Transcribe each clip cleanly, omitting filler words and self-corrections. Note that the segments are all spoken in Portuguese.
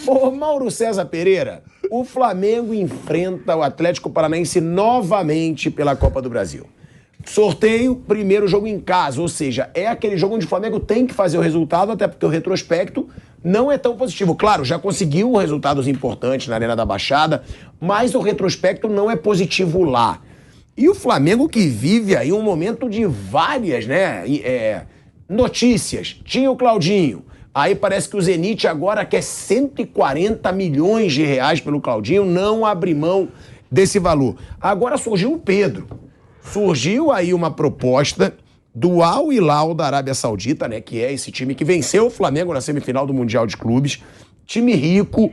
Ô, Mauro César Pereira, o Flamengo enfrenta o Atlético Paranaense novamente pela Copa do Brasil. Sorteio, primeiro jogo em casa, ou seja, é aquele jogo onde o Flamengo tem que fazer o resultado, até porque o retrospecto não é tão positivo. Claro, já conseguiu resultados importantes na Arena da Baixada, mas o retrospecto não é positivo lá. E o Flamengo que vive aí um momento de várias, notícias. Tinha o Claudinho, aí parece que o Zenit agora quer 140 milhões de reais pelo Claudinho, não abre mão desse valor. Agora surgiu o Pedro. Surgiu aí uma proposta do Al Hilal da Arábia Saudita, né, que é esse time que venceu o Flamengo na semifinal do Mundial de Clubes, time rico,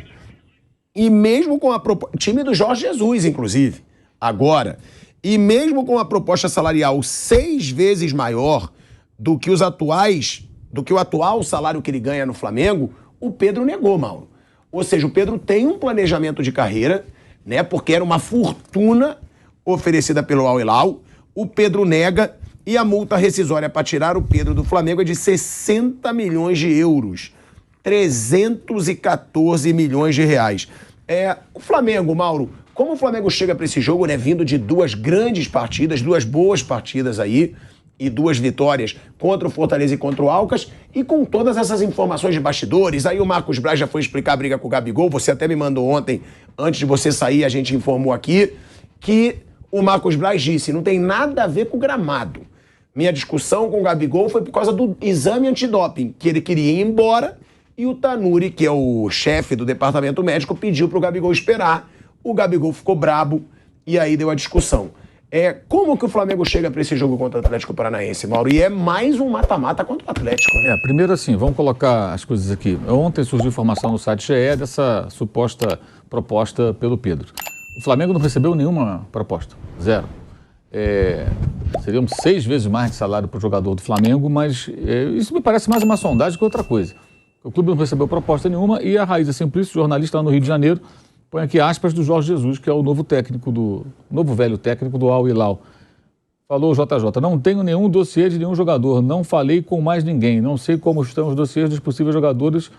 e mesmo com a proposta, time do Jorge Jesus, inclusive, agora, e mesmo com a proposta salarial 6 vezes maior do que o atual salário que ele ganha no Flamengo, o Pedro negou, Mauro. Ou seja, o Pedro tem um planejamento de carreira, né, porque era uma fortuna oferecida pelo Al Hilal, o Pedro nega e a multa rescisória para tirar o Pedro do Flamengo é de 60 milhões de euros, 314 milhões de reais. O Flamengo, Mauro, como o Flamengo chega para esse jogo, né, vindo de 2 grandes partidas, 2 boas partidas aí, e 2 vitórias contra o Fortaleza e contra o Alcas, e com todas essas informações de bastidores, aí o Marcos Braz já foi explicar a briga com o Gabigol, você até me mandou ontem, antes de você sair, a gente informou aqui, que o Marcos Braz disse, não tem nada a ver com o gramado. Minha discussão com o Gabigol foi por causa do exame antidoping, que ele queria ir embora, e o Tanuri, que é o chefe do departamento médico, pediu pro Gabigol esperar. O Gabigol ficou brabo, e aí deu a discussão. Como que o Flamengo chega para esse jogo contra o Atlético Paranaense, Mauro? E é mais um mata-mata contra o Atlético, né? Primeiro assim, vamos colocar as coisas aqui. Ontem surgiu informação no site GE dessa suposta proposta pelo Pedro. O Flamengo não recebeu nenhuma proposta, 0. Seriam 6 vezes mais de salário para o jogador do Flamengo, mas isso me parece mais uma sondagem que outra coisa. O clube não recebeu proposta nenhuma e a Raíza Simplício, jornalista lá no Rio de Janeiro, põe aqui aspas do Jorge Jesus, que é o novo velho técnico do Al Hilal. Falou o JJ, não tenho nenhum dossiê de nenhum jogador, não falei com mais ninguém, não sei como estão os dossiês dos possíveis jogadores,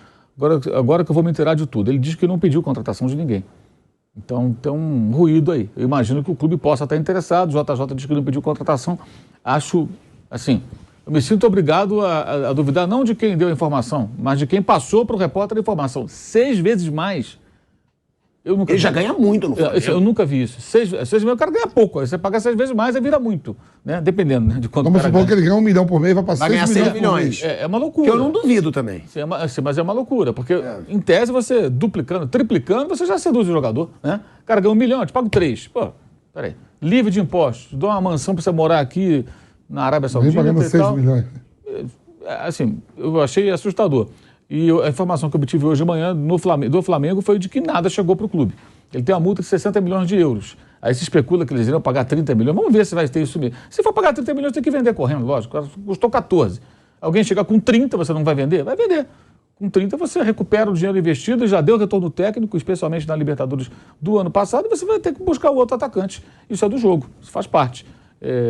agora que eu vou me inteirar de tudo. Ele diz que não pediu contratação de ninguém. Então tem um ruído aí. Eu imagino que o clube possa estar interessado, o JJ diz que não pediu contratação. Acho, assim, eu me sinto obrigado a duvidar não de quem deu a informação, mas de quem passou para o repórter a informação. 6 vezes mais. Ele já ganha muito no Flamengo. Eu nunca vi isso. 6 vezes mais, o cara ganha pouco. Aí você paga 6 vezes mais, aí vira muito, né? Dependendo, né, de quanto Vamos supor que ele ganha 1 milhão por mês, vai para 6 milhões. É uma loucura. Que eu não duvido também. Mas é uma loucura, porque em tese você duplicando, triplicando, você já seduz o jogador, né? O cara ganha 1 milhão, eu te pago 3. Pô, peraí. Livre de impostos, dou uma mansão para você morar aqui na Arábia Saudita. Nem pagando 6 milhões. Assim, eu achei assustador. E a informação que eu obtive hoje de manhã do Flamengo foi de que nada chegou para o clube. Ele tem uma multa de 60 milhões de euros. Aí se especula que eles irão pagar 30 milhões. Vamos ver se vai ter isso mesmo. Se for pagar 30 milhões, tem que vender correndo, lógico. Custou 14. Alguém chegar com 30, você não vai vender? Vai vender. Com 30 você recupera o dinheiro investido e já deu retorno técnico, especialmente na Libertadores do ano passado, e você vai ter que buscar o outro atacante. Isso é do jogo, isso faz parte.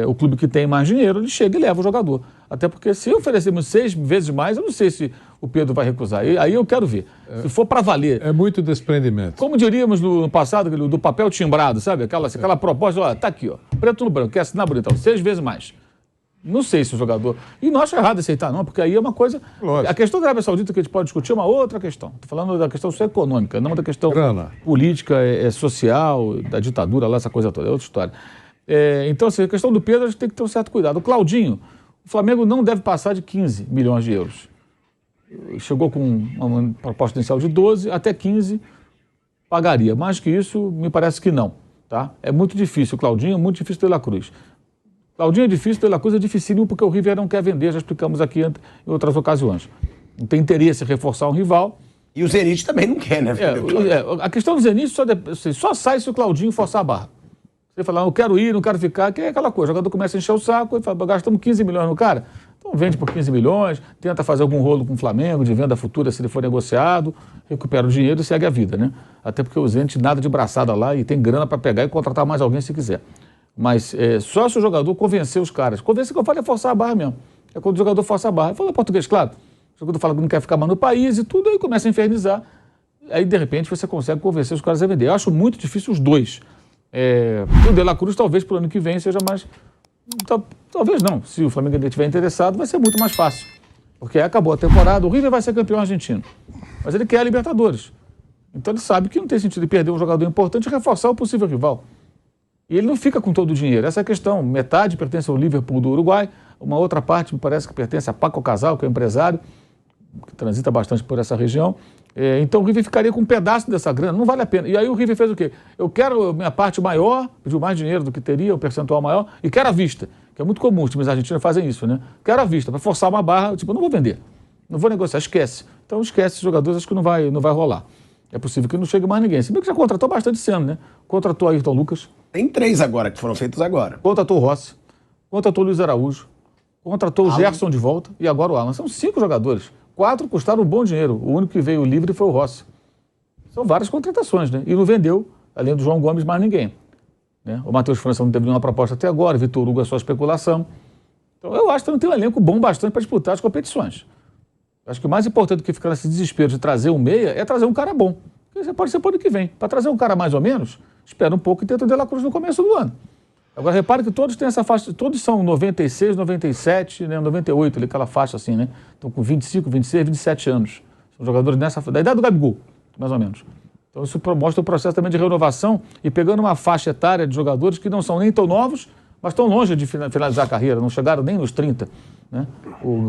O clube que tem mais dinheiro, ele chega e leva o jogador. Até porque se oferecermos 6 vezes mais, eu não sei se o Pedro vai recusar. Aí eu quero ver. Se for para valer... É muito desprendimento. Como diríamos no passado, do papel timbrado, sabe? Aquela proposta, ó, tá aqui, ó, preto no branco, quer assinar bonitão, 6 vezes mais. Não sei se o jogador... E não acho errado aceitar, não, porque aí é uma coisa... Lógico. A questão da Arábia Saudita que a gente pode discutir é uma outra questão. Estou falando da questão só econômica, não da questão política, social, da ditadura, lá, essa coisa toda. É outra história. Então, assim, a questão do Pedro, a gente tem que ter um certo cuidado. O Claudinho, o Flamengo não deve passar de 15 milhões de euros. Chegou com uma proposta inicial de 12, até 15 pagaria. Mais que isso, me parece que não. Tá? É muito difícil. O Claudinho é muito difícil ter La Cruz. Claudinho é difícil, ter La Cruz é dificílimo porque o River não quer vender, já explicamos aqui em outras ocasiões. Não tem interesse em reforçar um rival. E o Zenit também não quer, né? A questão do Zenit só sai se o Claudinho forçar a barra. Você fala, eu quero ir, não quero ficar, que é aquela coisa. O jogador começa a encher o saco e fala, gastamos 15 milhões no cara. Então vende por 15 milhões, tenta fazer algum rolo com o Flamengo, de venda futura se ele for negociado, recupera o dinheiro e segue a vida, né? Até porque o Zenit nada de braçada lá e tem grana para pegar e contratar mais alguém se quiser. Mas só se o jogador convencer os caras. Convencer que eu falo é forçar a barra mesmo. É quando o jogador força a barra. Fala português, claro. O jogador fala que não quer ficar mais no país e tudo, aí começa a infernizar. Aí, de repente, você consegue convencer os caras a vender. Eu acho muito difícil os dois. O De La Cruz, talvez, para o ano que vem, seja mais... Talvez não. Se o Flamengo estiver interessado, vai ser muito mais fácil. Porque acabou a temporada, o River vai ser campeão argentino. Mas ele quer a Libertadores. Então ele sabe que não tem sentido perder um jogador importante e reforçar o possível rival. E ele não fica com todo o dinheiro. Essa é a questão. Metade pertence ao Liverpool do Uruguai, uma outra parte me parece que pertence a Paco Casal, que é um empresário, que transita bastante por essa região. Então o River ficaria com um pedaço dessa grana, não vale a pena. E aí o River fez o quê? Eu quero minha parte maior, pediu mais dinheiro do que teria, um percentual maior, e quero à vista, que é muito comum, os times argentinos fazem isso, né? Quero à vista, para forçar uma barra, tipo, eu não vou vender, não vou negociar, esquece. Então esquece os jogadores, acho que não vai rolar. É possível que não chegue mais ninguém. Se bem que já contratou bastante esse ano, né? Contratou Ayrton Lucas. Tem 3 agora, que foram feitos agora. Contratou o Rossi, contratou o Luiz Araújo, contratou o Gerson de volta e agora o Alan. São 5 jogadores. 4 custaram um bom dinheiro. O único que veio livre foi o Rossi. São várias contratações, né? E não vendeu, além do João Gomes, mais ninguém. Né? O Matheus França não teve nenhuma proposta até agora, Vitor Hugo é só especulação. Então eu acho que não tem um elenco bom bastante para disputar as competições. Eu acho que o mais importante do que ficar nesse desespero de trazer um meia é trazer um cara bom. Porque você pode ser para o ano que vem. Para trazer um cara mais ou menos, espera um pouco e tenta o De La Cruz no começo do ano. Agora, repare que todos têm essa faixa, todos são 96, 97, né, 98, aquela faixa assim, né? Estão com 25, 26, 27 anos. São jogadores da idade do Gabigol, mais ou menos. Então isso mostra o processo também de renovação e pegando uma faixa etária de jogadores que não são nem tão novos, mas estão longe de finalizar a carreira, não chegaram nem nos 30. Né?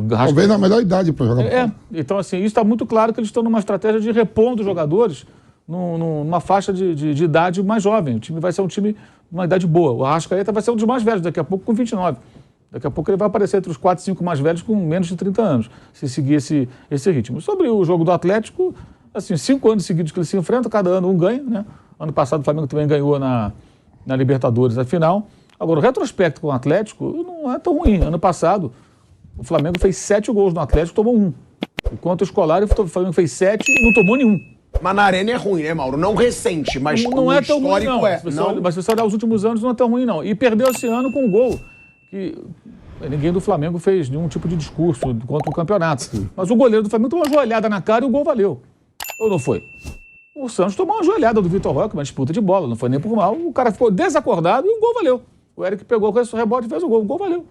Talvez na melhor idade para jogar. Então assim, isso está muito claro que eles estão numa estratégia de repondo os jogadores numa faixa de idade mais jovem. O time vai ser um time de uma idade boa. O Arrascaeta vai ser um dos mais velhos, daqui a pouco com 29. Daqui a pouco ele vai aparecer entre os 4, 5 mais velhos com menos de 30 anos, se seguir esse ritmo. Sobre o jogo do Atlético, assim, 5 anos seguidos que eles se enfrentam, cada ano um ganha, né? Ano passado o Flamengo também ganhou na Libertadores, a final. Agora, o retrospecto com o Atlético não é tão ruim. Ano passado, o Flamengo fez 7 gols no Atlético, tomou 1. Enquanto o Escolar, o Flamengo fez 7 e não tomou nenhum. Mas na Arena é ruim, né, Mauro? Não recente, mas não é tão ruim, não. Não. Mas se você olhar os últimos anos, não é tão ruim, não. E perdeu esse ano com um gol que ninguém do Flamengo fez nenhum tipo de discurso contra o campeonato. Mas o goleiro do Flamengo tomou uma joelhada na cara e o gol valeu. Ou não foi? O Santos tomou uma joelhada do Vitor Roque, uma disputa de bola, não foi nem por mal. O cara ficou desacordado e o gol valeu. O Eric pegou com esse rebote e fez o gol. O gol valeu.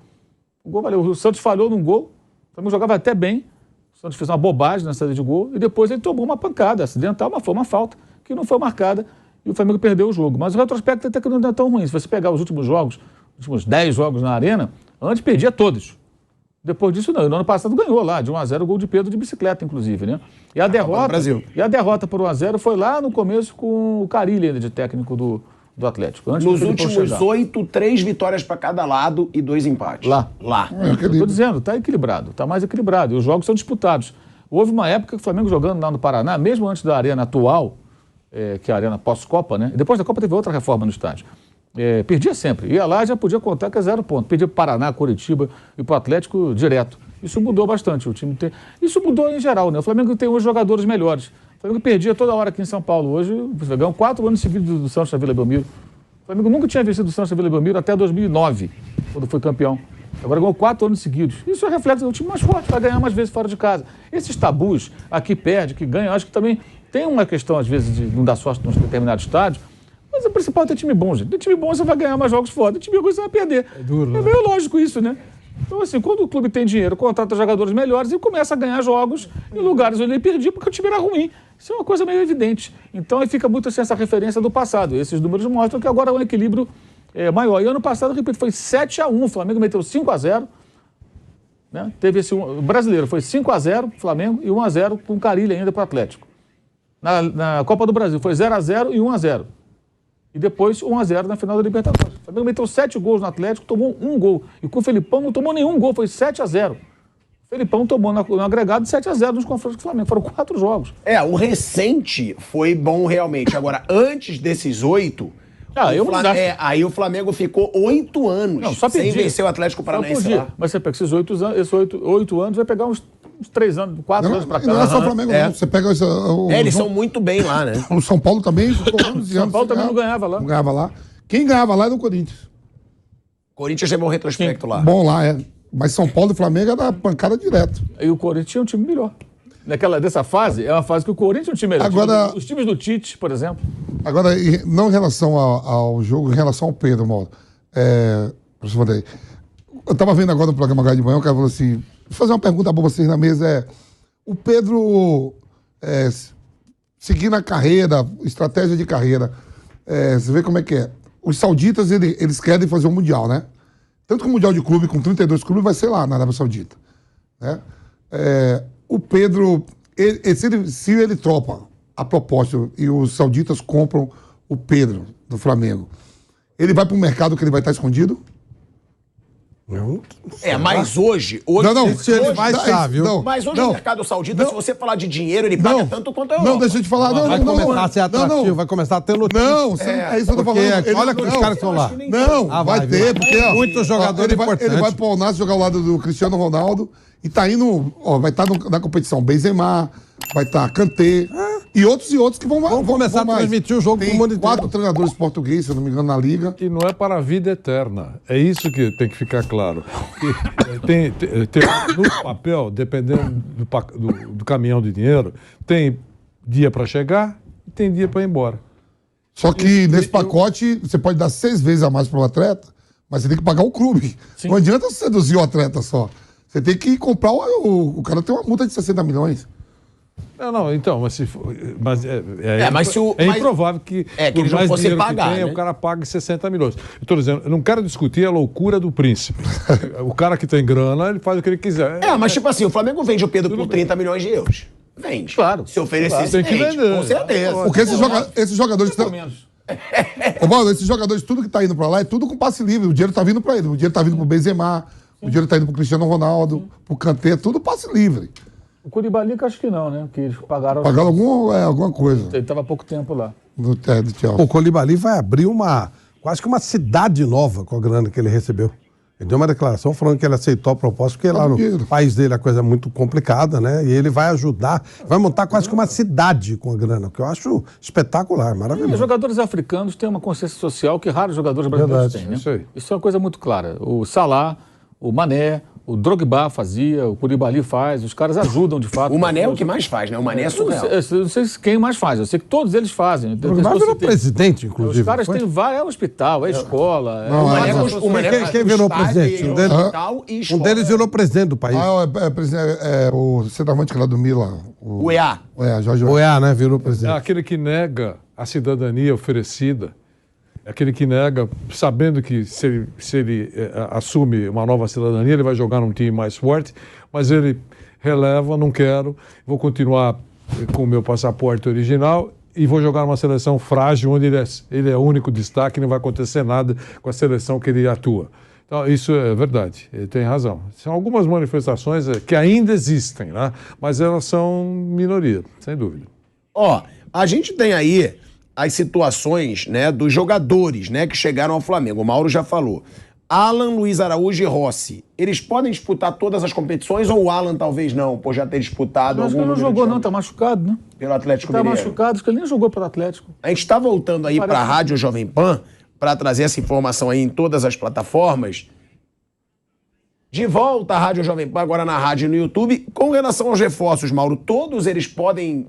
O gol valeu. O Santos falhou num gol. O Flamengo jogava até bem. O Santos fez uma bobagem na saída de gol e depois ele tomou uma pancada acidental, mas foi uma falta que não foi marcada e o Flamengo perdeu o jogo. Mas o retrospecto até que não é tão ruim. Se você pegar os últimos jogos, os últimos 10 jogos na Arena, antes perdia todos. Depois disso não. E no ano passado ganhou lá, de 1-0, o gol de Pedro de bicicleta, inclusive, né? E a derrota por 1-0 foi lá no começo com o Carille ainda de técnico do Atlético. Nos últimos 8, 3 vitórias para cada lado e 2 empates. Lá. Eu estou dizendo, está equilibrado, está mais equilibrado. E os jogos são disputados. Houve uma época que o Flamengo jogando lá no Paraná, mesmo antes da arena atual, que é a arena pós-Copa, né? Depois da Copa teve outra reforma no estádio. Perdia sempre. Ia lá e já podia contar que é 0 ponto. Perdia para o Paraná, Curitiba e para o Atlético direto. Isso mudou bastante. Isso mudou em geral, né? O Flamengo tem hoje jogadores melhores. O Flamengo perdia toda hora aqui em São Paulo. Hoje, o Flamengo ganhou 4 anos seguidos do Santos na Vila Belmiro. O Flamengo nunca tinha vencido o Santos na Vila Belmiro até 2009, quando foi campeão. Agora ganhou 4 anos seguidos. Isso é reflexo do time mais forte, vai ganhar mais vezes fora de casa. Esses tabus, aqui perde, que ganha, acho que também tem uma questão, às vezes, de não dar sorte nos determinados estádios. Mas o principal é ter time bom, gente. Ter time bom, você vai ganhar mais jogos fora. Ter time ruim, você vai perder. É duro, meio lógico isso, né? Então, assim, quando o clube tem dinheiro, contrata jogadores melhores e começa a ganhar jogos em lugares onde ele perdia porque o time era ruim. Isso é uma coisa meio evidente. Então, aí fica muito assim, essa referência do passado. Esses números mostram que agora é um equilíbrio maior. E ano passado, repito, foi 7-1. O Flamengo meteu 5-0. Né? Teve o brasileiro foi 5-0 Flamengo e 1-0 com o Carille ainda para o Atlético. Na Copa do Brasil foi 0-0 e 1-0. E depois 1-0 na final da Libertadores. O Flamengo meteu 7 gols no Atlético, tomou 1 gol. E com o Felipão não tomou nenhum gol, foi 7-0. O Felipão tomou no agregado 7-0 nos confrontos com o Flamengo. Foram 4 jogos. O recente foi bom realmente. Agora, antes desses 8... aí o Flamengo ficou 8 anos sem vencer o Atlético Paranaense lá. Mas você pega esses 8 anos, vai pegar uns 3 anos, 4 anos pra cá. Não é só o Flamengo, não. Você pega eles são muito bem lá, né? O São Paulo também ficou anos e anos. São Paulo também não ganhava lá. Não ganhava lá. Quem ganhava lá era o Corinthians. Corinthians é bom retrospecto lá. Bom lá, Mas São Paulo e Flamengo era pancada direto. E o Corinthians tinha um time melhor. dessa fase, é uma fase que o Corinthians é um time melhor. Agora- Os times do Tite, por exemplo. Agora, não em relação ao jogo, em relação ao Pedro, Mauro. Deixa eu falar. Eu estava vendo agora no programa Agora de Manhã, o cara falou assim, vou fazer uma pergunta para vocês na mesa, o Pedro, seguindo a carreira, estratégia de carreira, você vê como é que é. Os sauditas, eles querem fazer um Mundial, né? Tanto que o Mundial de Clube, com 32 clubes, vai ser lá, na Arábia Saudita. Né? O Pedro, se ele tropa a proposta e os sauditas compram o Pedro do Flamengo, ele vai para um mercado que ele vai estar escondido? Mas hoje... Não, se ele vai estar, viu? Não, Mas hoje não, o mercado saudita, não, se você falar de dinheiro, ele paga tanto quanto a Europa. Não, deixa eu te falar. Vai começar a ser atrativo, vai começar a ter notícia. Não, é isso que eu tô Porque falando. olha que os caras estão lá. Não, vai ter, porque ó, Muitos jogadores ele vai importantes. pro Al-Nassr jogar ao lado do Cristiano Ronaldo e tá indo, vai estar na competição Benzema, vai estar Kanté e outros que vão começar a mais. transmitir o jogo pro Tem mundo inteiro. 4 treinadores portugueses, se eu não me engano, na liga. Que não é para a vida eterna. É isso que tem que ficar claro. No papel, dependendo do caminhão de dinheiro, tem dia para chegar e tem dia para ir embora. Só que nesse pacote você pode dar 6 vezes a mais para o atleta, mas você tem que pagar o clube. Sim. Não adianta você seduzir o atleta só. Você tem que comprar o cara tem uma multa de 60 milhões. Não, então, mas se for, mas improvável que eles não mais fossem dinheiro pagar, que tenha, né? o cara pague 60 milhões. Eu estou dizendo, eu não quero discutir a loucura do príncipe. O cara que tem grana, ele faz o que ele quiser. Mas tipo assim, o Flamengo vende o Pedro por 30 milhões de euros. Vende. Claro. Se oferecer, Tem que vende, vender. com certeza. Porque esses jogadores que Pelo estão... menos. Ô, Mauro, esses jogadores, tudo que tá indo pra lá é tudo com passe livre. O dinheiro tá vindo pra ele. O dinheiro tá vindo pro Benzema, o dinheiro tá indo pro Cristiano Ronaldo, pro Kanté, tudo passe livre. O Koulibaly, que acho que não, né? Porque eles pagaram... Pagaram alguma coisa Ele estava há pouco tempo lá. do Chelsea. O Koulibaly vai abrir quase que uma cidade nova com a grana que ele recebeu. Ele deu uma declaração falando que ele aceitou a proposta, porque lá no país dele a coisa é muito complicada, né? E ele vai ajudar, vai montar quase que uma cidade com a grana, que eu acho espetacular, E maravilhoso. os jogadores africanos têm uma consciência social que raros jogadores brasileiros Verdade, têm, né? isso aí. Isso é uma coisa muito clara. O Salah, o Mané, o Drogba fazia, o Koulibaly faz, os caras ajudam de fato. O Mané é o que mais faz, né? O Mané é surreal. Eu não sei quem mais faz, eu sei que todos eles fazem. O Drogba virou presidente, Os inclusive. caras foi? têm vários, é hospital, é escola. Não, O Mané não. o Mané Quem virou presidente? Um deles- hospital e Um escola. deles virou presidente do país. O centroavante lá do Milan. O EA. Jorge Goiás, né? Virou É presidente. aquele que nega a cidadania oferecida. É aquele que nega, sabendo que se ele assume uma nova cidadania, ele vai jogar num time mais forte, mas ele releva, não quero, vou continuar com o meu passaporte original e vou jogar numa seleção frágil, onde ele é o único destaque, não vai acontecer nada com a seleção que ele atua. Então, isso é verdade, ele tem razão. São algumas manifestações que ainda existem, né? Mas elas são minoria, sem dúvida. A gente tem aí as situações, né, dos jogadores, né, que chegaram ao Flamengo. O Mauro já falou. Alan, Luiz Araújo e Rossi. Eles podem disputar todas as competições ou o Alan talvez não, por já ter disputado Acho que ele não jogou não, tá machucado, né? pelo Atlético Tá Mineiro. machucado, acho que ele nem jogou pelo Atlético. A gente está voltando aí para a Rádio Jovem Pan para trazer essa informação aí em todas as plataformas. De volta à Rádio Jovem Pan, agora na rádio e no YouTube. Com relação aos reforços, Mauro, todos eles podem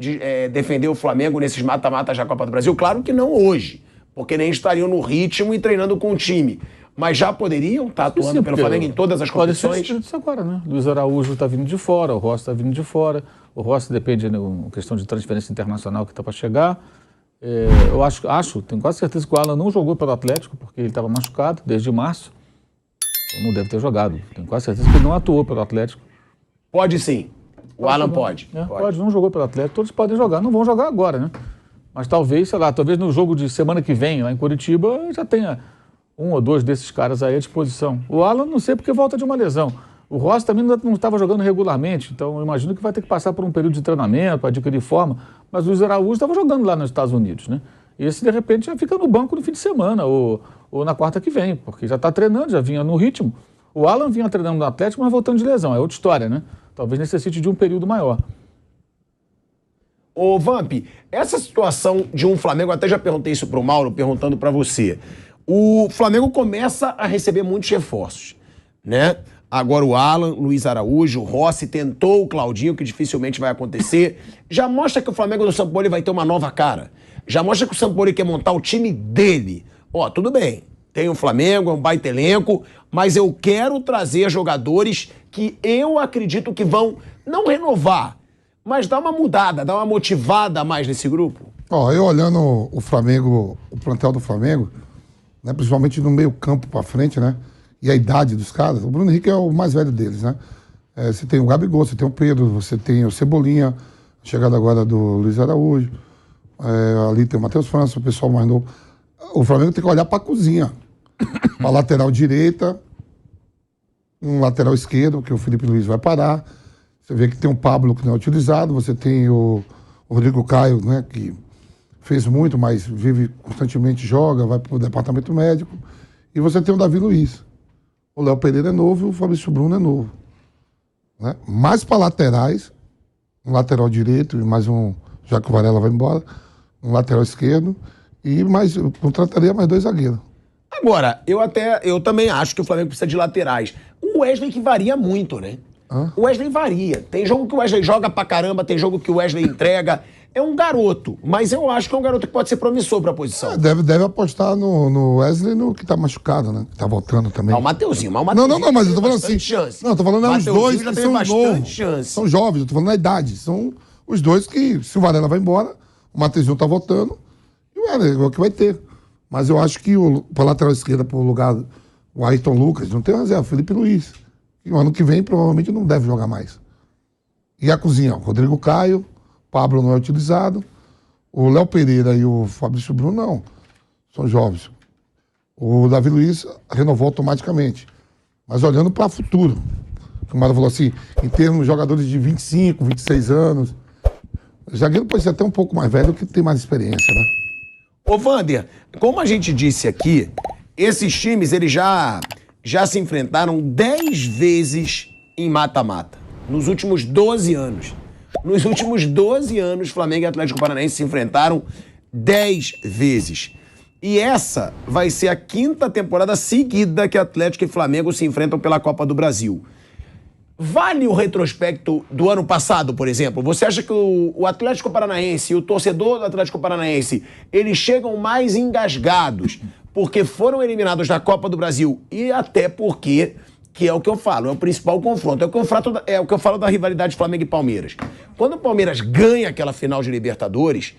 defender o Flamengo nesses mata-matas da Copa do Brasil? Claro que não hoje, porque nem estariam no ritmo e treinando com o time. Mas já poderiam estar atuando pelo Flamengo em todas as competições? Pode ser isso agora, né? Luiz Araújo está vindo de fora, o Rossi está vindo de fora. O Rossi depende de uma questão de transferência internacional que está para chegar. Eu acho, tenho quase certeza que o Alan não jogou pelo Atlético, porque ele estava machucado desde março. Não deve ter jogado. Tenho quase certeza que ele não atuou pelo Atlético. Pode sim. O Alan pode. Pode, não jogou pelo Atlético. Todos podem jogar. Não vão jogar agora, né? Mas talvez, sei lá, talvez no jogo de semana que vem, lá em Curitiba, já tenha um ou dois desses caras aí à disposição. O Alan, não sei porque volta de uma lesão. O Rossi também não estava jogando regularmente, então eu imagino que vai ter que passar por um período de treinamento para adquirir forma. Mas o Luiz Araújo estava jogando lá nos Estados Unidos, né? E esse, de repente, já fica no banco no fim de semana ou na quarta que vem, porque já está treinando, já vinha no ritmo. O Alan vinha treinando no Atlético, mas voltando de lesão. É outra história, né? Talvez necessite de um período maior. Ô, Vamp, essa situação de um Flamengo, até já perguntei isso pro Mauro, perguntando para você. O Flamengo começa a receber muitos reforços, né? Agora o Alan, Luiz Araújo, o Rossi tentou o Claudinho, que dificilmente vai acontecer. Já mostra que o Flamengo do Sampaoli vai ter uma nova cara. Já mostra que o Sampaoli quer montar o time dele. Ó, tudo bem, tem o Flamengo, é um baita elenco, mas eu quero trazer jogadores que eu acredito que vão não renovar, mas dar uma mudada, dar uma motivada a mais nesse grupo. Ó, eu olhando o Flamengo, o plantel do Flamengo, né, principalmente no meio campo pra frente, né, e a idade dos caras, o Bruno Henrique é o mais velho deles, né. Você tem o Gabigol, você tem o Pedro, você tem o Cebolinha, chegada agora do Luiz Araújo, ali tem o Matheus França, o pessoal mais novo. O Flamengo tem que olhar pra cozinha, pra lateral direita, um lateral esquerdo, que o Felipe Luiz vai parar. Você vê que tem o Pablo que não é utilizado, você tem o Rodrigo Caio, né, que fez muito, mas vive constantemente, joga, vai pro departamento médico. E você tem o Davi Luiz. O Léo Pereira é novo e o Fabrício Bruno é novo. Né? Mais para laterais, um lateral direito e mais um, já que o Varela vai embora, um lateral esquerdo e mais, eu contrataria mais 2 zagueiros. Agora, eu também acho que o Flamengo precisa de laterais. O Wesley que varia muito, né? O Wesley varia. Tem jogo que o Wesley joga pra caramba, tem jogo que o Wesley entrega. É um garoto, mas eu acho que é um garoto que pode ser promissor pra posição. Deve apostar no Wesley, no que tá machucado, né? Que tá voltando também. O Mateuzinho, Não, mas eu tô falando assim. Chance. Não, eu tô falando os dois já que teve são novos. Chance. São jovens, eu tô falando na idade. São os dois que, se o Varela vai embora, o Mateuzinho tá voltando, e o Wesley é o que vai ter. Mas eu acho que pra lateral esquerda, pro lugar o Ayrton Lucas, não tem reserva, Felipe Luiz. E o ano que vem provavelmente não deve jogar mais. E a cozinha, Rodrigo Caio, Pablo não é utilizado, o Léo Pereira e o Fabrício Bruno não, são jovens. O Davi Luiz renovou automaticamente. Mas olhando para o futuro, o Mário falou assim, em termos de jogadores de 25, 26 anos, o zagueiro pode ser até um pouco mais velho que tem mais experiência, né? Ô, Wander, como a gente disse aqui, esses times eles já se enfrentaram 10 vezes em mata-mata, nos últimos 12 anos. Nos últimos 12 anos, Flamengo e Atlético Paranaense se enfrentaram 10 vezes. E essa vai ser a 5ª temporada seguida que Atlético e Flamengo se enfrentam pela Copa do Brasil. Vale o retrospecto do ano passado, por exemplo? Você acha que o Atlético Paranaense e o torcedor do Atlético Paranaense, eles chegam mais engasgados porque foram eliminados da Copa do Brasil e até porque, que é o que eu falo, é o principal confronto, é o que eu falo da rivalidade Flamengo e Palmeiras. Quando o Palmeiras ganha aquela final de Libertadores,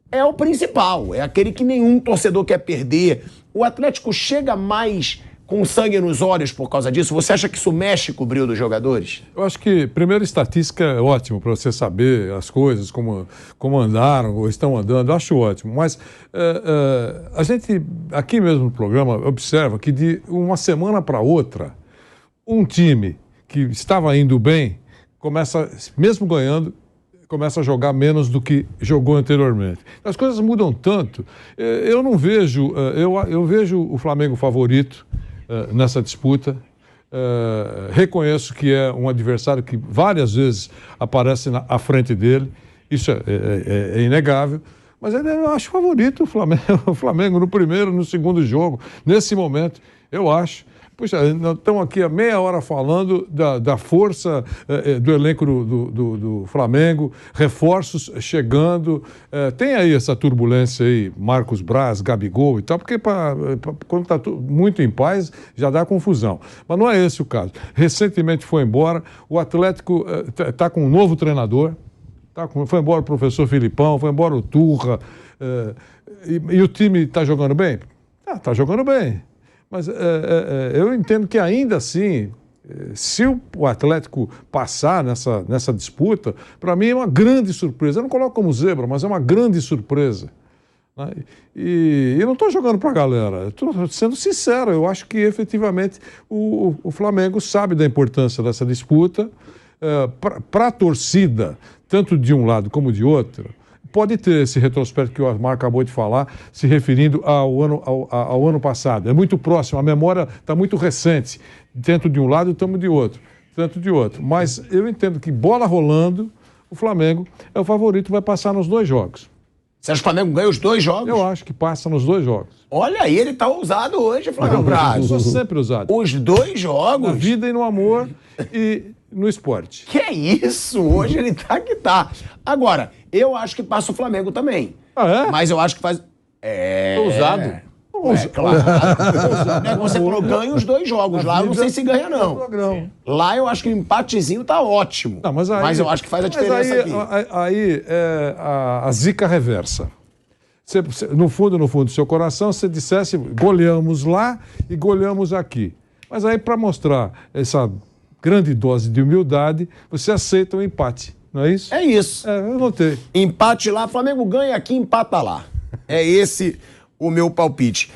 é o principal, é aquele que nenhum torcedor quer perder. O Atlético chega mais com sangue nos olhos por causa disso? Você acha que isso mexe com o brilho dos jogadores? Eu acho que, primeiro, estatística é ótimo para você saber as coisas, como andaram ou estão andando, eu acho ótimo. Mas a gente, aqui mesmo no programa, observa que de uma semana para outra, um time que estava indo bem, começa, mesmo ganhando, começa a jogar menos do que jogou anteriormente. As coisas mudam tanto. Eu não vejo... Eu vejo o Flamengo favorito nessa disputa. Reconheço que é um adversário que várias vezes aparece à frente dele. Isso é inegável. Mas eu acho favorito o Flamengo no primeiro, no segundo jogo. Nesse momento, eu acho. Puxa, nós estamos aqui há meia hora falando da força do elenco do Flamengo, reforços chegando. Tem aí essa turbulência aí, Marcos Braz, Gabigol e tal, porque quando está muito em paz já dá confusão. Mas não é esse o caso. Recentemente foi embora, o Atlético está com um novo treinador, foi embora o professor Filipão, foi embora o Turra, e o time está jogando bem? Está jogando bem. Mas eu entendo que ainda assim, se o Atlético passar nessa disputa, para mim é uma grande surpresa. Eu não coloco como zebra, mas é uma grande surpresa. Né? E eu não estou jogando para a galera, estou sendo sincero, eu acho que efetivamente o Flamengo sabe da importância dessa disputa. Para a torcida, tanto de um lado como de outro, pode ter esse retrospecto que o Osmar acabou de falar, se referindo ao ano passado. É muito próximo, a memória está muito recente. Tanto de um lado, tanto de outro. Mas eu entendo que, bola rolando, o Flamengo é o favorito, vai passar nos 2 jogos. Você acha que o Flamengo ganha os 2 jogos? Eu acho que passa nos 2 jogos. Olha aí, ele tá ousado hoje, Flávio Eu Braz. sou sempre usado. Os 2 jogos? Na vida e no amor e no esporte. Que é isso? Hoje ele tá que tá. Agora, eu acho que passa o Flamengo também. Ah, é? Mas eu acho que faz... Ousado. Claro. Né, você falou, ganha os 2 jogos. Lá eu não sei se ganha, não. Lá eu acho que o empatezinho tá ótimo. Não, mas eu acho que faz a diferença aqui. Aí é a zica reversa. No fundo do seu coração, você dissesse, goleamos lá e goleamos aqui. Mas aí, para mostrar essa grande dose de humildade, você aceita o empate, não é isso? É isso. Eu notei. Empate lá, Flamengo ganha aqui, empata lá. É esse o meu palpite.